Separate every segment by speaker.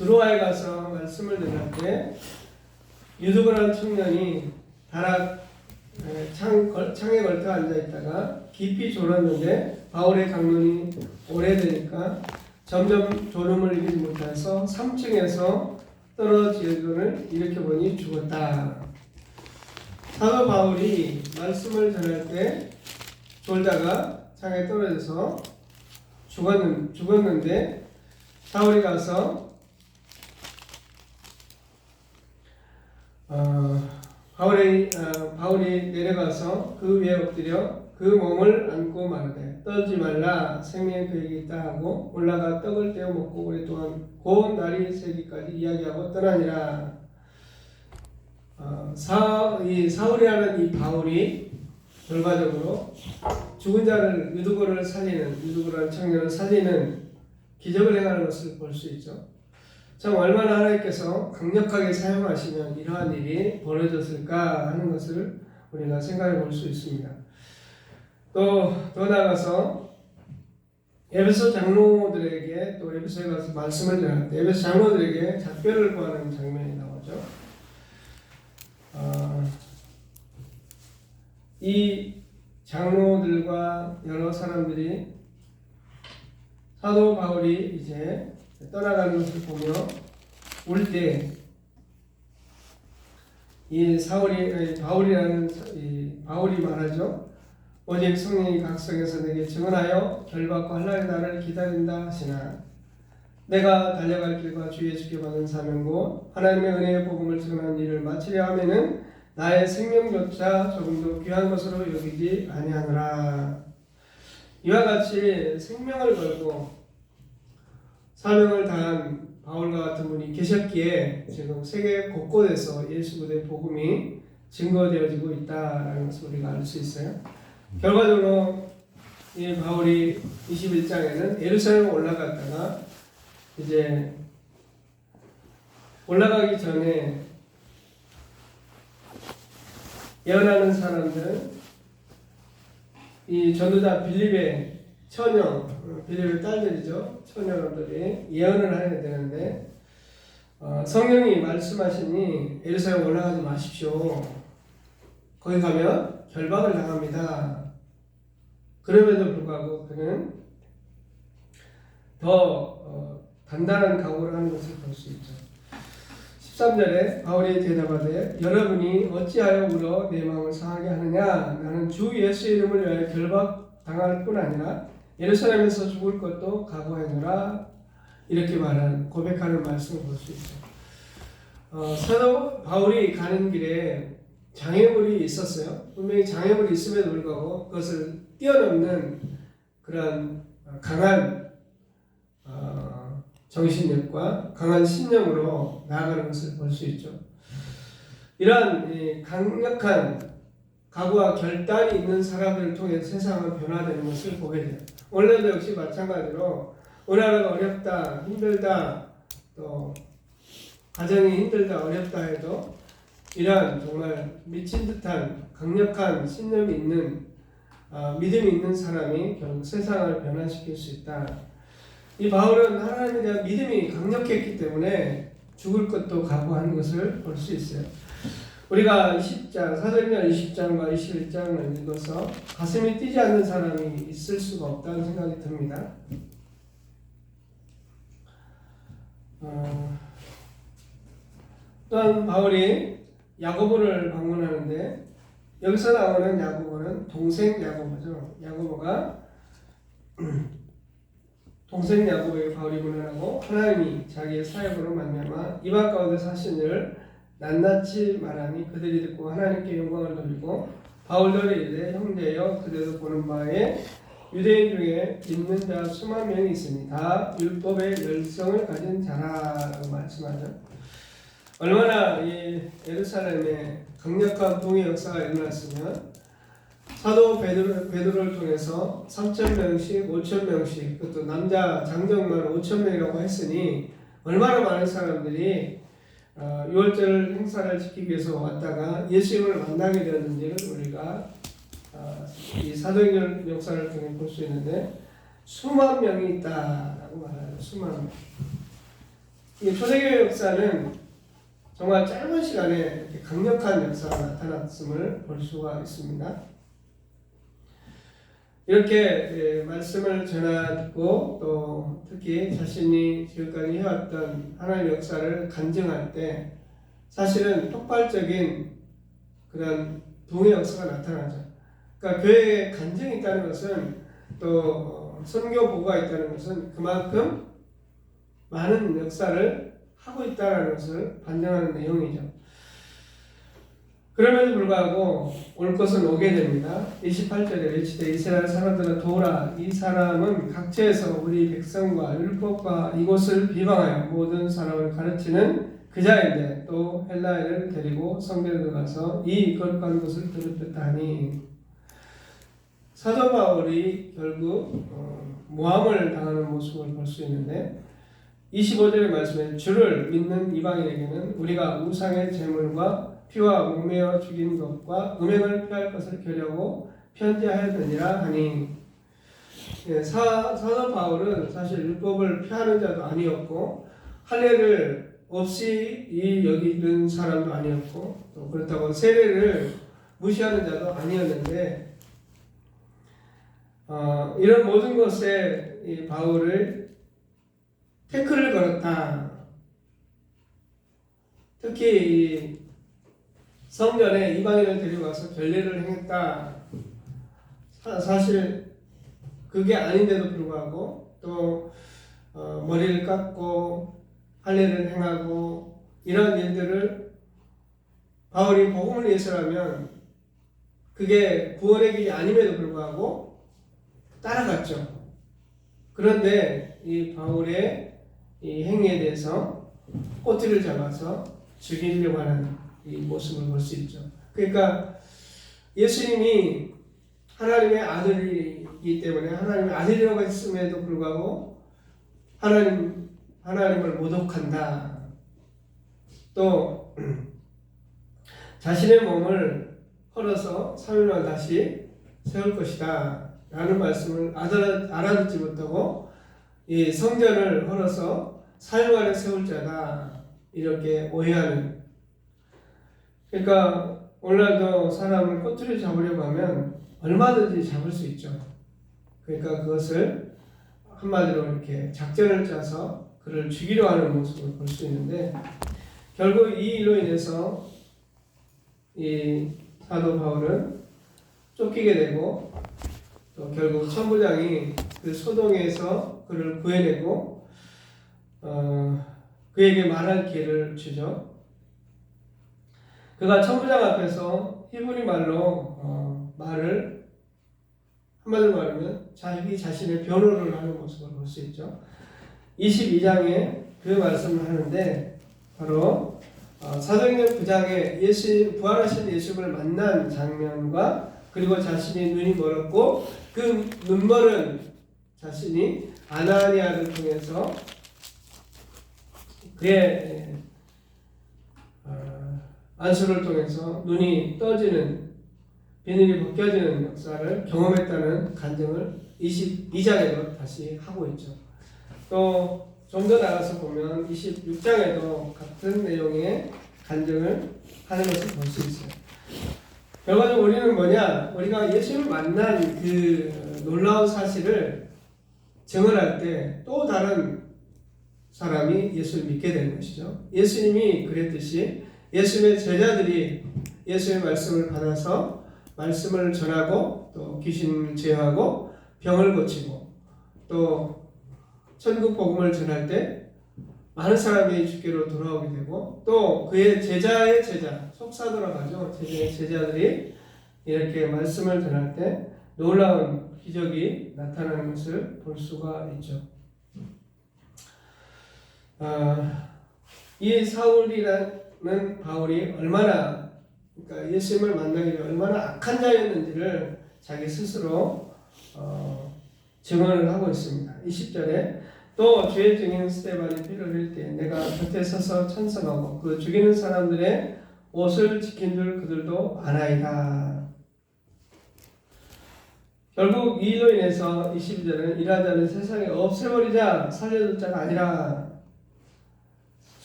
Speaker 1: 드로아에 가서 말씀을 전할 때 유두근한 청년이 다락 창에 걸터 앉아 있다가 깊이 졸았는데 바울의 강론이 오래되니까 점점 졸음을 이기지 못해서 3층에서 떨어지기를 일으켜보니 죽었다. 사도 바울이 말씀을 전할 때 졸다가 창에 떨어져서 죽었는데 사울이 가서 바울이 내려가서 그 위에 엎드려 그 몸을 안고 말하되 떨지 말라 생명이 그에게 있다 하고 올라가 떡을 떼어 먹고 오랫동안 고운 날이 새기까지 이야기하고 떠나니라. 사울이라는 이 바울이 결과적으로 죽은 자를 유두고라는 청년을 살리는 기적을 행하는 것을 볼 수 있죠. 참 얼마나 하나님께서 강력하게 사용하시면 이러한 일이 벌어졌을까 하는 것을 우리가 생각해 볼 수 있습니다. 또 나아가서 에베소 장로들에게 또 에베소에 가서 말씀을 전하는데 에베소 장로들에게 작별을 구하는 장면이 나오죠. 이 장로들과 여러 사람들이 사도 바울이 이제 떠나가는 것을 보며 올 때 이 바울이 말하죠. 오직 성령이 각성해서 내게 증언하여 결박과 환난의 날을 기다린다 하시나 내가 달려갈 길과 주 예수께 받은 사명고 하나님의 은혜의 복음을 증언하는 일을 마치려 하면은 나의 생명조차 조금도 귀한 것으로 여기지 아니하노라. 이와 같이 생명을 걸고 사명을 다한 바울과 같은 분이 계셨기에 지금 세계 곳곳에서 예수 그리스도의 복음이 증거되어지고 있다라는 것을 우리가 알 수 있어요. 결과적으로 이 바울이 21장에는 예루살렘에 올라갔다가 이제 올라가기 전에 예언하는 사람들, 이 전도자 빌립의 빌립의 딸들이죠. 처녀들이 예언을 해야 되는데 성령이 말씀하시니 예루살렘 올라가지 마십시오. 거기 가면 결박을 당합니다. 그럼에도 불구하고 그는 더 단단한 각오를 하는 것을 볼 수 있죠. 13절에 바울이 대답하되 여러분이 어찌하여 울어 내 마음을 상하게 하느냐. 나는 주 예수의 이름을 위하여 결박 당할 뿐 아니라 예루살렘에서 죽을 것도 각오하노라. 이렇게 고백하는 말씀을 볼 수 있죠. 사도 바울이 가는 길에 장애물이 있었어요. 분명히 장애물이 있음에도 불구하고 그것을 뛰어넘는 그런 강한 정신력과 강한 신념으로 나아가는 것을 볼 수 있죠. 이러한 강력한 각오와 결단이 있는 사람들을 통해 세상은 변화되는 것을 보게 돼요. 오늘도 역시 마찬가지로 우리나라가 어렵다, 힘들다, 또 가정이 힘들다, 어렵다 해도 이러한 정말 미친 듯한 강력한 신념이 있는 믿음이 있는 사람이 결국 세상을 변화시킬 수 있다. 이 바울은 하나님에 대한 믿음이 강력했기 때문에 죽을 것도 각오하는 것을 볼 수 있어요. 우리가 사도행전 20장과 21장을 읽어서 가슴이 뛰지 않는 사람이 있을 수가 없다는 생각이 듭니다. 또한 바울이 야고보를 방문하는데 여기서 나오는 야고보는 동생 야고보죠. 야고보가 동생 야고보에게 바울이 문안하고 하나님이 자기의 사역으로 말미암아 이방 가운데서 하신 일을 낱낱이 말하니 그들이 듣고 하나님께 영광을 돌리고 바울들이 이르되 형제여 그대도 보는 바에 유대인 중에 믿는 자 수만 명이 있으니 다 율법의 열성을 가진 자라라고 말씀하죠. 얼마나 이 예루살렘에 강력한 동의 역사가 일어났으면 사도 베드로를 통해서 3,000명씩 5,000명씩 그것도 남자 장정만 5,000명이라고 했으니 얼마나 많은 사람들이 6월절 행사를 지키기 위해서 왔다가 예수님을 만나게 되었는지를 우리가 이 사도행전 역사를 통해 볼 수 있는데 수만 명이 있다라고 말하죠. 수만 명. 이 초대교회 역사는 정말 짧은 시간에 이렇게 강력한 역사가 나타났음을 볼 수가 있습니다. 이렇게 말씀을 전하고 또 특히 자신이 지금까지 해왔던 하나님의 역사를 간증할 때 사실은 폭발적인 그런 부흥의 역사가 나타나죠. 그러니까 교회에 간증이 있다는 것은 또 선교 보고가 있다는 것은 그만큼 많은 역사를 하고 있다는 것을 반증하는 내용이죠. 그럼에도 불구하고 올 것은 오게 됩니다. 28절에 외치되 이스라엘 사람들은 도라 이 사람은 각처에서 우리 백성과 율법과 이곳을 비방하여 모든 사람을 가르치는 그 자인데 또 헬라인을 데리고 성전에 들어가서 이 거룩한 것을 더럽혔다 하니 사도 바울이 결국 모함을 당하는 모습을 볼 수 있는데 25절의 말씀에 주를 믿는 이방인에게는 우리가 우상의 제물과 피와 목매어 죽인 것과 음행을 피할 것을 겨려고 편지하였느니라 하니 사도 바울은 사실 율법을 피하는 자도 아니었고 할례를 없이 여기는 사람도 아니었고 또 그렇다고 세례를 무시하는 자도 아니었는데 이런 모든 것에 이 바울을 태클을 걸었다. 특히 이 성전에 이방인을 데려가서 결례를 행했다. 사실 그게 아닌데도 불구하고 또 머리를 깎고 할례를 행하고 이런 일들을 바울이 복음을 위해서라면 그게 구원의 길이 아님에도 불구하고 따라갔죠. 그런데 이 바울의 이 행위에 대해서 꼬투리를 잡아서 죽이려고 하는 이 모습을 볼 수 있죠. 그러니까 예수님이 하나님의 아들이기 때문에 하나님의 아들이라고 했음에도 불구하고 하나님을 모독한다. 또 자신의 몸을 헐어서 3일만 다시 세울 것이다 라는 말씀을 알아듣지 못하고 이 성전을 헐어서 4일 만에 세울 자다 이렇게 오해하는. 그러니까 오늘날도 사람을 꼬투리 잡으려고 하면 얼마든지 잡을 수 있죠. 그러니까 그것을 한마디로 이렇게 작전을 짜서 그를 죽이려 하는 모습을 볼 수 있는데 결국 이 일로 인해서 이 사도 바울은 쫓기게 되고 또 결국 천부장이 그 소동에서 그를 구해내고 그에게 말할 기회를 주죠. 그가 천부장 앞에서 히브리 말로 말을 한마디로 말하면 자기 자신의 변호를 하는 모습을 볼 수 있죠. 22장에 그 말씀을 하는데 바로 사도행전 9장에 부활하신 예수를 만난 장면과 그리고 자신이 눈이 멀었고 그 눈멀은 자신이 아나니아를 통해서 그의 안수를 통해서 눈이 떠지는 비늘이 벗겨지는 역사를 경험했다는 간증을 22장에도 다시 하고 있죠. 또 좀 더 나가서 보면 26장에도 같은 내용의 간증을 하는 것을 볼 수 있어요. 결과적으로 우리는 뭐냐? 우리가 예수님을 만난 그 놀라운 사실을 증언할 때 또 다른 사람이 예수를 믿게 되는 것이죠. 예수님이 그랬듯이 예수님의 제자들이 예수의 말씀을 받아서 말씀을 전하고 또 귀신을 제어하고 병을 고치고 또 천국 복음을 전할 때 많은 사람이 주께로 돌아오게 되고 또 그의 제자의 제자, 속사도라고 하죠. 제자들이 이렇게 말씀을 전할 때 놀라운 기적이 나타나는 것을 볼 수가 있죠. 이 사울이라는 바울이 얼마나 그러니까 예수님을 만나기 전에 얼마나 악한 자였는지를 자기 스스로 증언을 하고 있습니다. 20절에 또 주의 증인 스데반이 피를 흘릴 때 내가 곁에 서서 찬성하고 그 죽이는 사람들의 옷을 지킨 줄 그들도 아나이다. 결국 이 일로 인해서 22절은 일하자는 세상에 없애버리자 살려둘 자가 아니라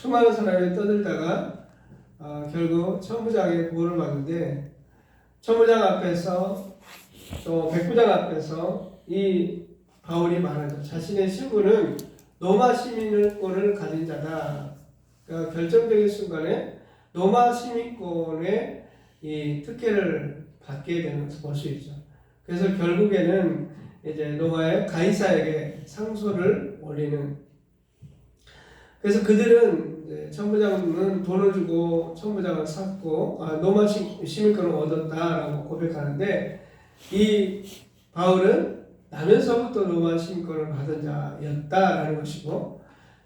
Speaker 1: 수많은 사람이 떠들다가 결국 천부장의 보호를 받는데, 천부장 앞에서 또 백부장 앞에서 이 바울이 말하죠. 자신의 신분은 로마 시민권을 가진 자다. 그러니까 결정적인 순간에 로마 시민권의 이 특혜를 받게 되는 것을 볼 수 있죠. 그래서 결국에는 이제 로마의 가이사에게 상소를 올리는. 그래서 그들은 이제 천부장은 돈을 주고 천부장을 샀고 로마 시민권을 얻었다라고 고백하는데, 이 바울은 나면서부터 로마 시민권을 받은 자였다라는 것이고,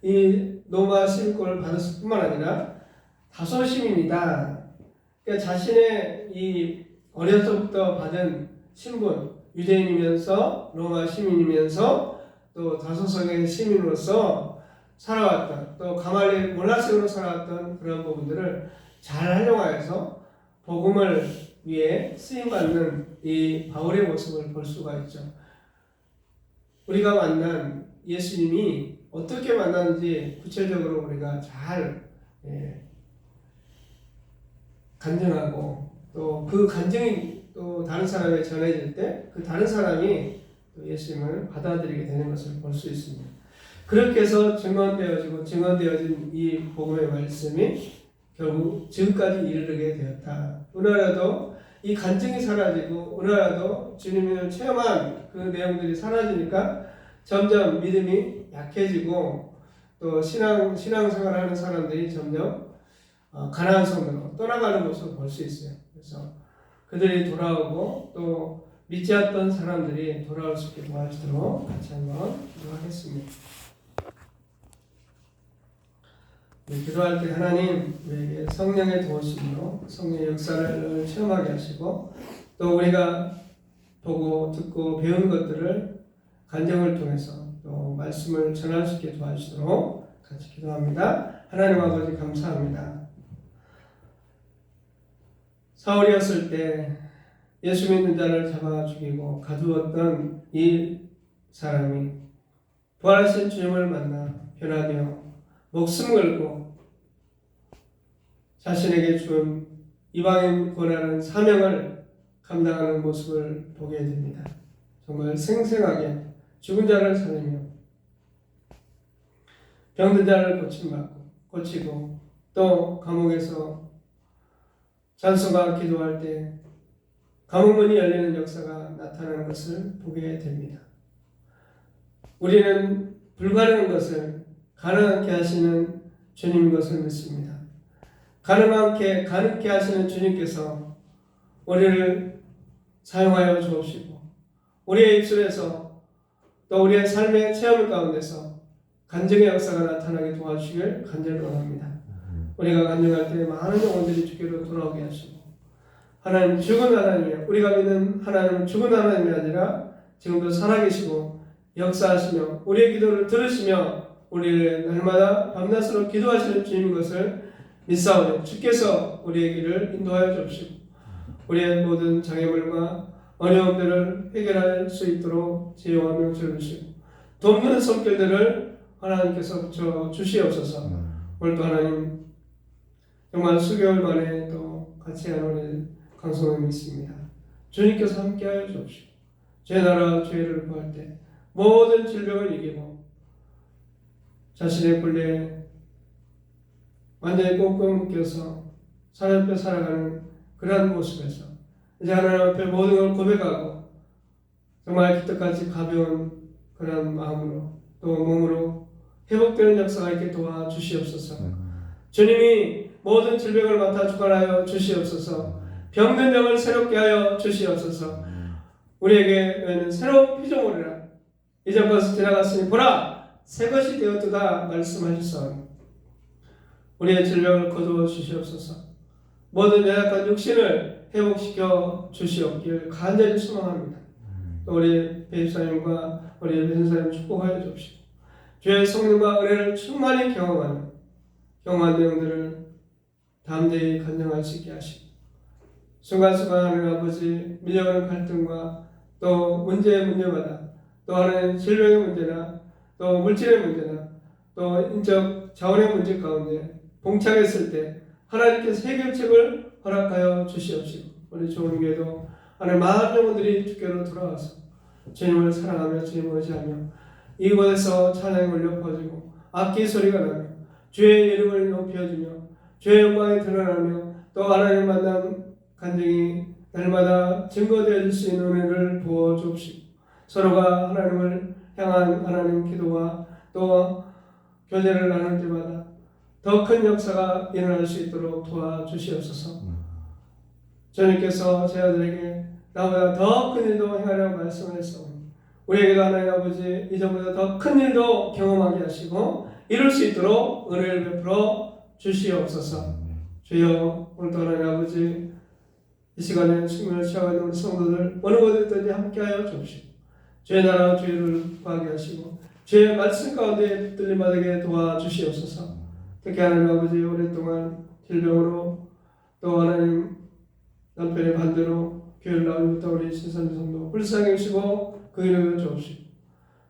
Speaker 1: 이 로마 시민권을 받았을 뿐만 아니라 다소 시민이다. 그러니까 자신의 이 어려서부터 받은 신분, 유대인이면서 로마 시민이면서 또 다소성의 시민으로서 살아왔던, 또 가말리엘 문화생으로 살아왔던 그런 부분들을 잘 활용하여서 복음을 위해 쓰임받는 이 바울의 모습을 볼 수가 있죠. 우리가 만난 예수님이 어떻게 만났는지 구체적으로 우리가 잘 간증하고, 또 그 간증이 또 다른 사람에게 전해질 때 그 다른 사람이 또 예수님을 받아들이게 되는 것을 볼 수 있습니다. 그렇게 해서 증언되어진 이 복음의 말씀이 결국 지금까지 이르게 되었다. 오늘날도 이 간증이 사라지고 오늘날도 주님을 체험한 그 내용들이 사라지니까 점점 믿음이 약해지고, 또 신앙생활을 하는 사람들이 점점 가나안 성으로 떠나가는 모습을 볼 수 있어요. 그래서 그들이 돌아오고 또 믿지 않던 사람들이 돌아올 수 있게 도와주도록 같이 한번 기도하겠습니다. 기도할 때 하나님 우리에게 성령의 도우심으로 성령의 역사를 체험하게 하시고, 또 우리가 보고 듣고 배운 것들을 간증을 통해서 또 말씀을 전할 수 있게 도와주시도록 같이 기도합니다. 하나님 아버지 감사합니다. 사울이었을 때 예수 믿는 자를 잡아 죽이고 가두었던 이 사람이 부활하신 주님을 만나 변화되어 목숨 걸고 자신에게 준 이방인 권하는 사명을 감당하는 모습을 보게 됩니다. 정말 생생하게 죽은 자를 살리며 병든 자를 고치고 또 감옥에서 찬송과 기도할 때 감옥문이 열리는 역사가 나타나는 것을 보게 됩니다. 우리는 불가능한 것을 가능하게 하시는 주님인 것을 믿습니다. 가능하게 하시는 주님께서 우리를 사용하여 주옵시고, 우리의 입술에서 또 우리의 삶의 체험 가운데서 간증의 역사가 나타나게 도와주시길 간절히 원합니다. 우리가 간증할 때 많은 영혼들이 주께로 돌아오게 하시고, 하나님 죽은 하나님이요, 우리가 믿는 하나님은 죽은 하나님이 아니라 지금도 살아계시고 역사하시며 우리의 기도를 들으시며 우리를 날마다 밤낮으로 기도하시는 주님인 것을 믿사오니 주께서 우리의 길을 인도하여 주옵시고, 우리의 모든 장애물과 어려움들을 해결할 수 있도록 지혜와 명철을 주시고, 돕는 손길들을 하나님께서 붙여 주시옵소서. 오늘도 하나님 정말 수개월 만에 또 같이 하는 강성을 믿습니다. 주님께서 함께하여 주옵시고, 죄 나라 죄를 구할 때 모든 질병을 이기고 자신의 굴레에 완전히 꽁꽁 묶여서 사람 앞에 살아가는 그러한 모습에서 이제 하나님 앞에 모든 걸 고백하고 정말 기특같이 가벼운 그런 마음으로 또 몸으로 회복되는 역사가 있게 도와주시옵소서. 주님이 모든 질병을 맡아 주관하여 주시옵소서. 병든 병을 새롭게 하여 주시옵소서. 우리에게는 새로운 피조물이라 이전 것을 지나갔으니 보라 새 것이 되었도다 말씀하셨사오니 우리의 질병을 거두어 주시옵소서. 모든 연약한 육신을 회복시켜 주시옵길 간절히 소망합니다. 또 우리 배집사님과 우리 배선사님 축복하여 주옵시고, 주의 성령과 은혜를 충만히 경험한 내용들을 담대히 간증할 수 있게 하시고, 순간순간 하나님 아버지 밀려오는 갈등과 또 문제마다 또 하나님 질병의 문제나 또 물질의 문제나 또 인적 자원의 문제 가운데 봉착했을 때 하나님께서 해결책을 허락하여 주시옵시고 우리 좋은 교회도 하나님 많은 영혼들이 주께로 돌아와서 주님을 사랑하며 주님을 의지하며 이곳에서 찬양이 울려 퍼지고 악기 소리가 나며 주의 이름을 높여주며 주의 영광이 드러나며 또 하나님 만남 간증이 날마다 증거되어질 수 있는 은혜를 부어 주옵시고 서로가 하나님을 향한 하나님 기도와 또 교제를 나눌 때마다 더 큰 역사가 일어날 수 있도록 도와주시옵소서. 주님께서 제 아들에게 나보다 더 큰 일도 행하라고 말씀하셨사오니 우리에게도 하나님 아버지 이전보다 더 큰 일도 경험하게 하시고 이룰 수 있도록 은혜를 베풀어 주시옵소서. 주여 오늘도 하나님 아버지 이 시간에 숙면을 취하고 있는 우리 성도들 어느 곳에 있든지 함께하여 주옵시고 주의 나라와 주의를 구하게 하시고 주의 말씀 가운데 붙들림받게 도와주시옵소서. 특히 하나님 아버지 오랫동안 질병으로 또 하나님 남편의 반대로 교회를 나오니부터 우리 신선주 성도 불쌍히 여기시고 그 이름을 주옵시고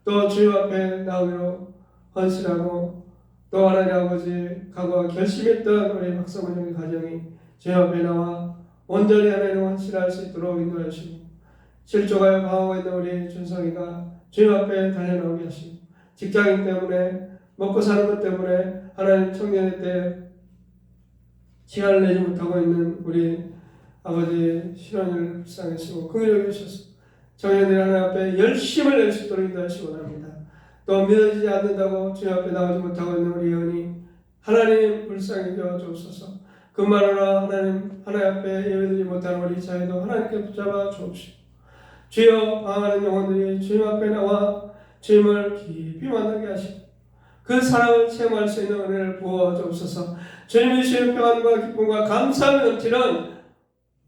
Speaker 1: 또 주님 앞에 나오기로 헌신하고 또 하나님 아버지 각오와 결심했던 우리 박사모님 가정이 주님 앞에 나와 온전히 하나님 헌신할 수 있도록 인도하시고 실족하여 방황하고 있는 우리 준성이가 주님 앞에 달려나오게 하시고 직장인 때문에 먹고 사는 것 때문에 하나님 청년의 때 시간을 내지 못하고 있는 우리 아버지 신원을 불쌍하시고 긍휼히 여기셔서 청년들이 하나님 앞에 열심을 낼 수 있도록 인도하시기 원합니다. 또 믿어지지 않는다고 주님 앞에 나오지 못하고 있는 우리 영이 하나님 불쌍히 여겨 주옵소서. 그만으로 하나님 앞에 예배드리지 못하는 우리 자녀도 하나님께 붙잡아 주옵시고 주여 방황하는 영혼들이 주님 앞에 나와 주님을 깊이 만나게 하시고 그 사랑을 체험할 수 있는 은혜를 부어 주옵소서. 주님이 주시는 평안과 기쁨과 감사함이 넘치는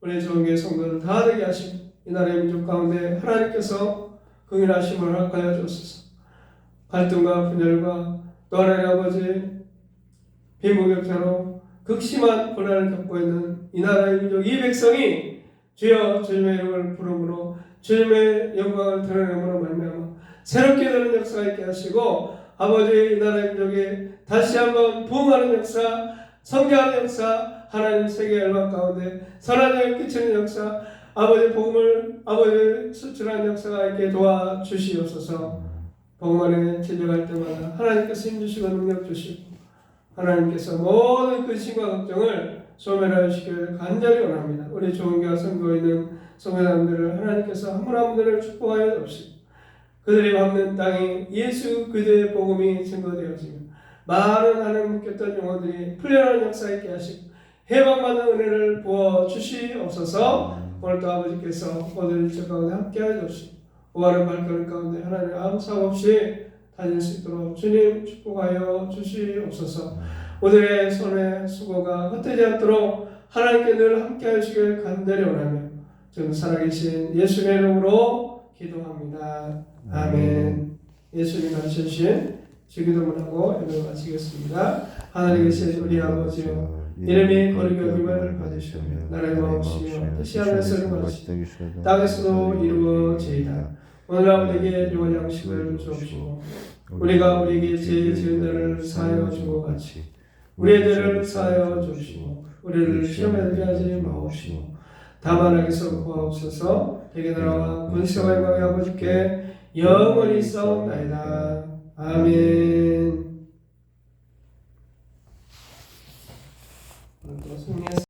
Speaker 1: 우리 좋은 교회 성도들 다 되게 하시고 이 나라의 민족 가운데 하나님께서 긍휼하심을 허락하여 주옵소서. 갈등과 분열과 또 하나님 아버지 빈부격차로 극심한 고난을 겪고 있는 이 나라의 민족 이 백성이 주여 주님의 이름을 부름으로 주님의 영광을 드러내므로 말미암아 새롭게 되는 역사가 있게 하시고 아버지 이 나라의 민족이 다시 한번 부흥하는 역사, 성장하는 역사, 하나님 세계 열방 가운데 선한 영 끼치는 역사, 아버지 복음을 아버지 수출하는 역사가 있게 도와주시옵소서. 복음 안에 제적할 때마다 하나님께서 힘주시고 능력 주시고 하나님께서 모든 근심과 걱정을 소멸하여 주시기를 간절히 원합니다. 우리 좋은 교회 선교에 있는 성도님들을 하나님께서 한 분 한 분을 축복하여 주옵시고 그들이 밟는 땅에 예수 그리스도의 복음이 증거되어지며 많은 하나님 묶였던 영혼들이 풀려나는 역사 있게 하시고 해방받는 은혜를 부어 주시옵소서. 오늘도 아버지께서 모든 일처 가운데 함께하여 주옵시고 오하는 발걸음 가운데 하나님 아무 사고 없이 다닐 수 있도록 주님 축복하여 주시옵소서. 오늘의 손의 수고가 헛되지 않도록 하나님께 늘 함께하여 주시길 간절히 원하며 지금 살아계신 예수님의 이름으로 기도합니다. 아멘. 예수님 가르쳐주신 주기도문 하고 예배를 마치겠습니다. 하늘에 계신 우리 아버지여 이름이 거룩히 여김을 받으시며 나라의 마음이시며 뜻이 하늘에서 이루어지듯 땅에서도 이루어지이다. 오늘 아버지에게 용한 양식을 주옵시고 우리가 우리에게 죄 지은 자를 사하여 준 것 같이 우리의 죄를 사하여 주시고 우리를 시험에 들게 하지 마옵시고 다만 악에서 구하옵소서. 대개 나라와 권세와 영광의 아버지께 영원히 있사옵나이다. 아멘.